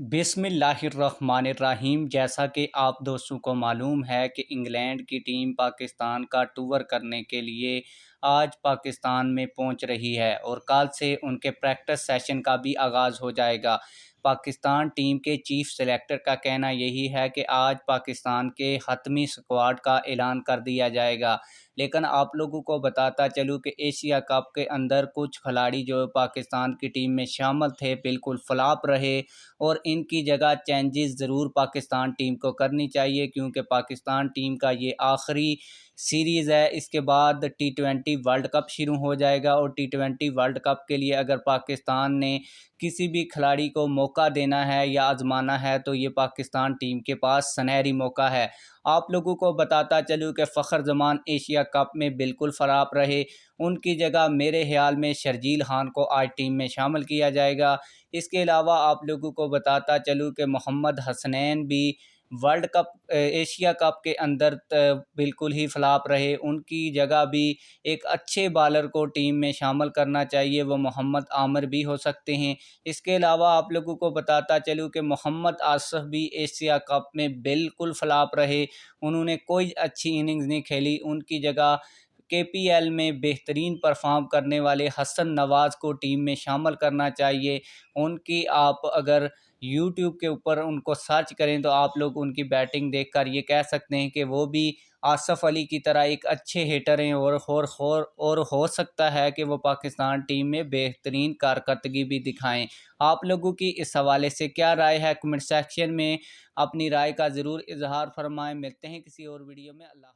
बिस्मिल्लाहिर्रहमानिर्रहीम। जैसा कि आप दोस्तों को मालूम है कि इंग्लैंड की टीम पाकिस्तान का टूर करने के लिए आज पाकिस्तान में पहुंच रही है और कल से उनके प्रैक्टिस सेशन का भी आगाज़ हो जाएगा। पाकिस्तान टीम के चीफ सेलेक्टर का कहना यही है कि आज पाकिस्तान के हतमी स्क्वाड का ऐलान कर दिया जाएगा। लेकिन आप लोगों को बताता चलूँ कि एशिया कप के अंदर कुछ खिलाड़ी जो पाकिस्तान की टीम में शामिल थे बिल्कुल फ्लॉप रहे और इनकी जगह चेंजेस ज़रूर पाकिस्तान टीम को करनी चाहिए, क्योंकि पाकिस्तान टीम का ये आखिरी सीरीज़ है। इसके बाद T20 वर्ल्ड कप शुरू हो जाएगा और T20 वर्ल्ड कप के लिए अगर पाकिस्तान ने किसी भी खिलाड़ी को मौका देना है या आजमाना है तो ये पाकिस्तान टीम के पास सुनहरी मौका है। आप लोगों को बताता चलूँ कि फ़खर जमान एशिया कप में बिल्कुल फ़राप रहे, उनकी जगह मेरे ख्याल में शर्जील खान को आज टीम में शामिल किया जाएगा। इसके अलावा आप लोगों को बताता चलूँ कि मोहम्मद हसनैन भी वर्ल्ड कप एशिया कप के अंदर बिल्कुल ही फ्लॉप रहे, उनकी जगह भी एक अच्छे बॉलर को टीम में शामिल करना चाहिए, वो मोहम्मद आमिर भी हो सकते हैं। इसके अलावा आप लोगों को बताता चलूँ कि मोहम्मद आसिफ भी एशिया कप में बिल्कुल फ्लॉप रहे, उन्होंने कोई अच्छी इनिंग्स नहीं खेली। उनकी जगह KPL में बेहतरीन परफॉर्म करने वाले हसन नवाज़ को टीम में शामिल करना चाहिए। उनकी आप अगर यूट्यूब के ऊपर उनको सर्च करें तो आप लोग उनकी बैटिंग देखकर ये कह सकते हैं कि वो भी आसिफ अली की तरह एक अच्छे हिटर हैं और हो सकता है कि वो पाकिस्तान टीम में बेहतरीन कारकर्दगी भी दिखाएं। आप लोगों की इस हवाले से क्या राय है, कमेंट सेक्शन में अपनी राय का ज़रूर इजहार फरमाएं। मिलते हैं किसी और वीडियो में। अल्लाह।